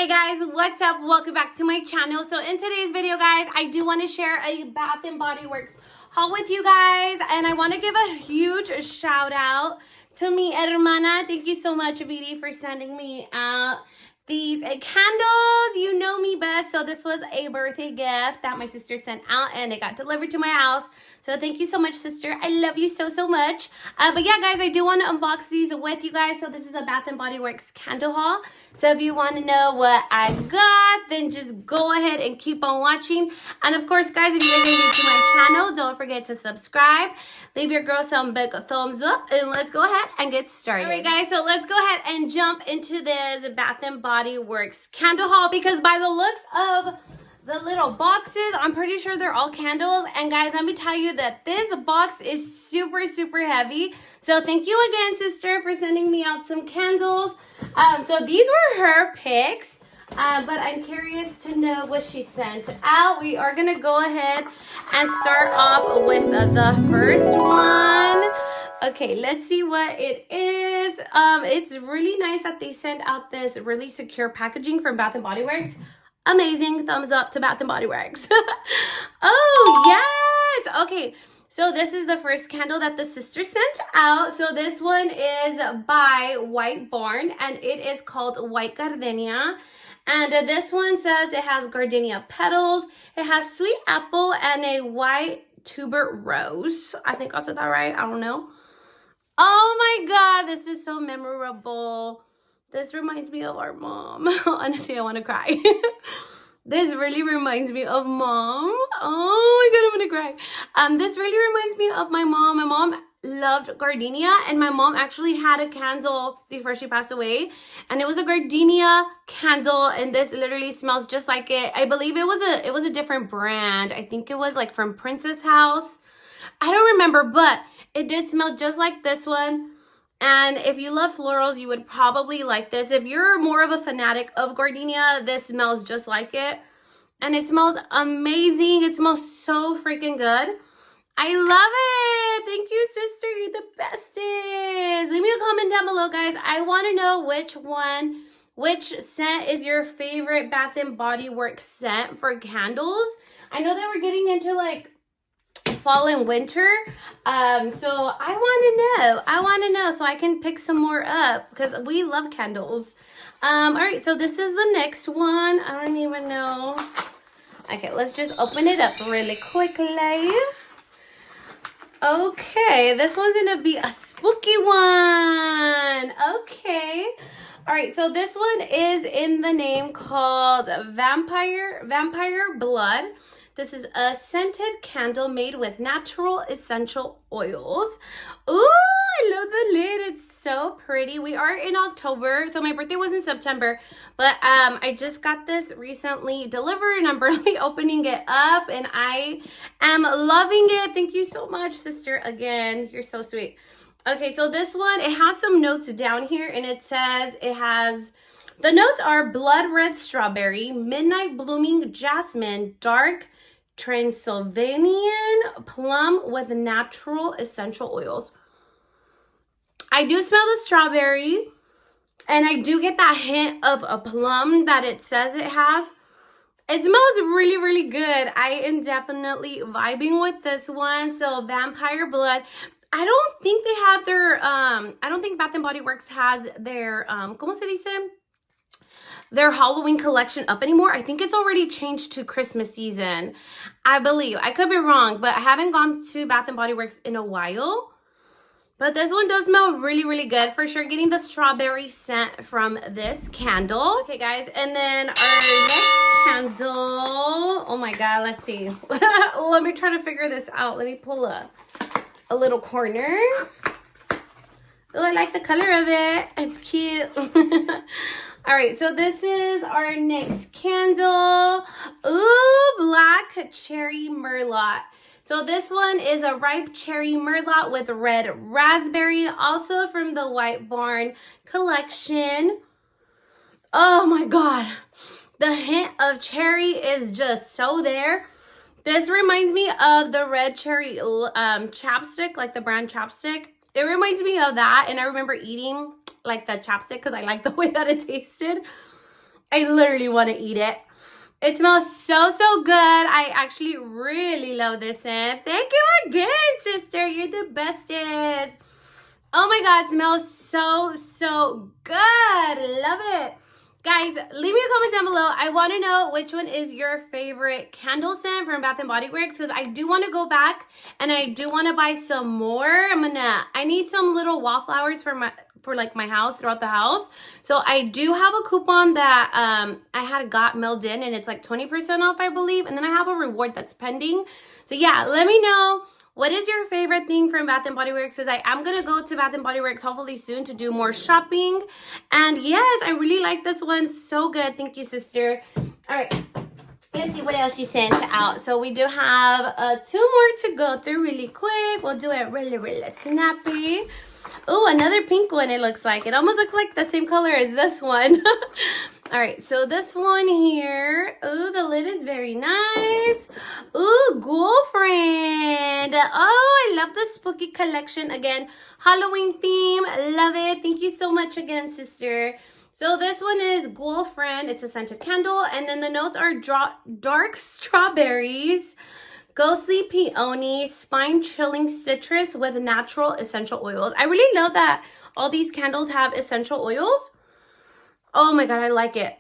Hey guys, what's up? Welcome back to my channel. So in today's video, guys, I do want to share a Bath and Body Works haul with you guys, and I want to give a huge shout out to mi hermana. Thank you so much, Vidi, for sending me out these candles. You know me best. So this was a birthday gift that my sister sent out, and it got delivered to my house. So thank you so much, sister. I love you so much. But yeah, guys, I do want to unbox these with you guys. So this is a Bath and Body Works candle haul. So if you want to know what I got, then just go ahead and keep on watching. And of course, guys, if you guys are new to my channel, don't forget to subscribe. Leave your girl some big thumbs up, and let's go ahead and get started. All right, guys, so let's go ahead and jump into this Bath and Body Works candle haul, because by the looks of the little boxes, I'm pretty sure they're all candles. And guys, let me tell you that this box is super heavy. So thank you again, sister, for sending me out some candles. So these were her picks, but I'm curious to know what she sent out. We are gonna go ahead and start off with the first one. Okay, let's see what it is. It's really nice that they sent out this really secure packaging from Bath and Body Works. Amazing. Thumbs up to Bath and Body Works. Oh, yes. Okay. So this is the first candle that the sister sent out. So this one is by White Barn, and it is called White Gardenia. And this one says it has gardenia petals. It has sweet apple and a white tuber rose. I think I said that right. I don't know. Oh my God. This is so memorable. This reminds me of our mom. Honestly, I want to cry. This really reminds me of mom. Oh my God, I'm gonna cry. This really reminds me of my mom. My mom loved gardenia, and my mom actually had a candle before she passed away, and it was a gardenia candle, and this literally smells just like it. I believe it was a different brand. I think it was like from Princess House. I don't remember, but it did smell just like this one. And if you love florals, you would probably like this. If you're more of a fanatic of gardenia, this smells just like it. And it smells amazing. It smells so freaking good. I love it. Thank you, sister. You're the bestest. Leave me a comment down below, guys. I want to know which scent is your favorite Bath and Body Works scent for candles. I know that we're getting into like fall and winter, so I want to know so I can pick some more up, because we love candles. All right, so this is the next one. I don't even know. Okay, let's just open it up really quickly. Okay, this one's gonna be a spooky one. Okay, all right, so this one is in the name called Vampire Blood. This is a scented candle made with natural essential oils. Ooh, I love the lid. It's so pretty. We are in October, so my birthday was in September, but I just got this recently delivered, and I'm barely opening it up, and I am loving it. Thank you so much, sister. Again, you're so sweet. Okay, so this one, it has some notes down here, and it says the notes are blood red strawberry, midnight blooming jasmine, dark Transylvanian plum with natural essential oils. I do smell the strawberry, and I do get that hint of a plum that it says it has. It smells really good. I am definitely vibing with this one. So Vampire Blood. I don't think they have their I don't think Bath and Body Works has their ¿cómo se dice? Their Halloween collection up anymore. I think it's already changed to Christmas season, I believe. I could be wrong, but I haven't gone to Bath and Body Works in a while. But this one does smell really good. For sure, getting the strawberry scent from this candle. Okay, guys, and then our next candle. Oh my God, let's see. Let me try to figure this out. Let me pull a little corner. Oh, I like the color of it. It's cute. All right, so this is our next candle. Ooh, Black Cherry Merlot. So this one is a ripe cherry merlot with red raspberry, also from the White Barn collection. Oh my God. The hint of cherry is just so there. This reminds me of the red cherry chapstick, like the brand chapstick. It reminds me of that, and I remember eating like the chapstick because I like the way that it tasted. I literally want to eat it. It smells so, so good. I actually really love this scent. Thank you again, sister. You're the bestest. Oh my God, it smells so, so good. Love it. Guys, leave me a comment down below. I want to know which one is your favorite candle scent from Bath & Body Works, because I do want to go back and I do want to buy some more. I need some little wallflowers for like my house, throughout the house. So I do have a coupon that I had got mailed in, and it's like 20% off, I believe. And then I have a reward that's pending. So yeah, let me know. What is your favorite thing from Bath & Body Works? Because I am going to go to Bath & Body Works hopefully soon to do more shopping. And yes, I really like this one. So good. Thank you, sister. All right. Let's see what else she sent out. So we do have 2 more to go through really quick. We'll do it really, really snappy. Oh, another pink one, it looks like. It almost looks like the same color as this one. All right, so this one here. Oh, the lid is very nice. Oh, girlfriend. Oh, I love the spooky collection. Again, Halloween theme. Love it. Thank you so much again, sister. So this one is Girlfriend. It's a scented candle. And then the notes are dark strawberries, ghostly peony, spine-chilling citrus with natural essential oils. I really love that all these candles have essential oils. Oh my God, I like it.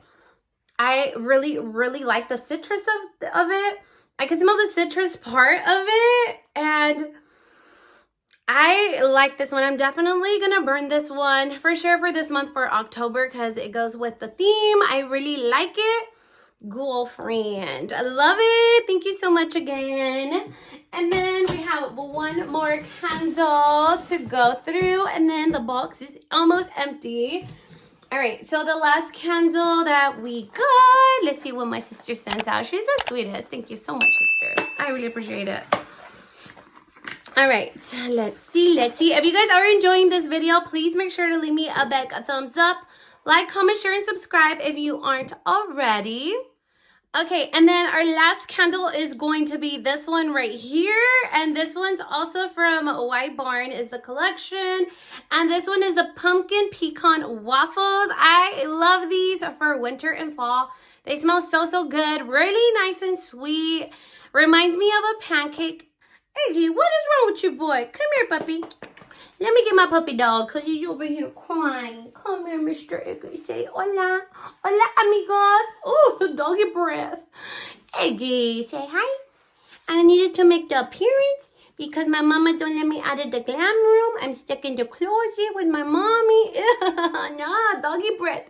I really, really like the citrus of it. I can smell the citrus part of it. And I like this one. I'm definitely going to burn this one for sure for this month for October because it goes with the theme. I really like it. Girlfriend. I love it. Thank you so much again. And then we have 1 more candle to go through. And then the box is almost empty. All right, so the last candle that we got, let's see what my sister sent out. She's the sweetest. Thank you so much, sister. I really appreciate it. All right, let's see. If you guys are enjoying this video, please make sure to leave me a big thumbs up. Like, comment, share, and subscribe if you aren't already. Okay, and then our last candle is going to be this one right here. And this one's also from White Barn is the collection. And this one is the pumpkin pecan waffles. I love these for winter and fall. They smell so, so good. Really nice and sweet. Reminds me of a pancake. Eggy, what is wrong with you, boy? Come here, puppy. Let me get my puppy dog because he's over here crying. Come here, Mr. Eggy. Say hola. Hola, amigos. Oh, doggy breath. Eggy, say hi. I needed to make the appearance because my mama don't let me out of the glam room. I'm stuck in the closet with my mommy. Nah, doggy breath.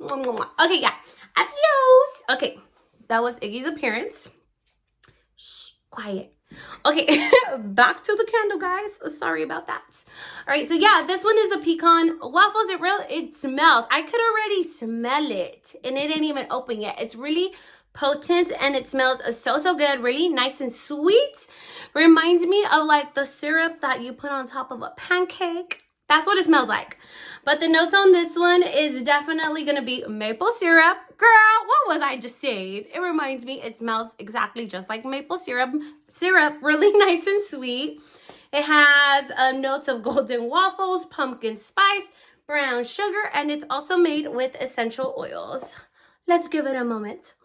Okay, yeah. Adios. Okay, that was Iggy's appearance. Shh, quiet. Okay, back to the candle, guys. Sorry about that. All right, so yeah, this one is the pecan waffles. It smells. I could already smell it, and it ain't even open yet. It's really potent, and it smells so, so good. Really nice and sweet. Reminds me of like the syrup that you put on top of a pancake. That's what it smells like. But the notes on this one is definitely going to be maple syrup. Girl, what was I just saying? It reminds me, it smells exactly just like maple syrup. Really nice and sweet. It has notes of golden waffles, pumpkin spice, brown sugar, and it's also made with essential oils. Let's give it a moment.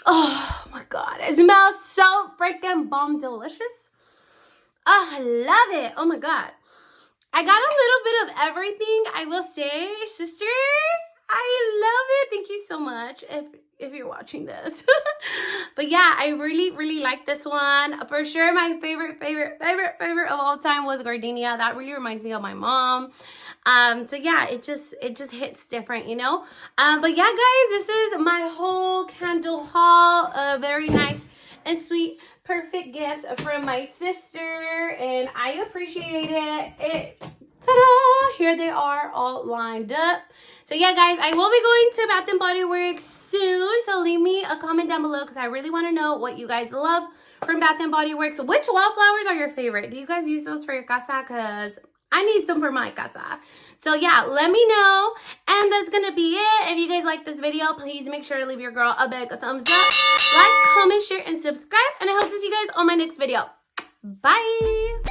Oh my God, it smells so freaking bomb delicious. Oh, I love it. Oh my God. I got a little bit of everything, I will say, sister. I love it. Thank you so much if you're watching this. But yeah, I really, really like this one. For sure, my favorite of all time was Gardenia. That really reminds me of my mom. So yeah, it just hits different, you know. But yeah, guys, this is my whole candle haul. A very nice and sweet, perfect gift from my sister, and I appreciate it. Ta-da! Here they are all lined up. So yeah, guys, I will be going to Bath & Body Works soon, so leave me a comment down below because I really want to know what you guys love from Bath & Body Works. Which wallflowers are your favorite? Do you guys use those for your casa? Because I need some for my casa. So yeah, let me know. And that's gonna be it. If you guys like this video, please make sure to leave your girl a big thumbs up. Like, comment, share, and subscribe. And I hope to see you guys on my next video. Bye!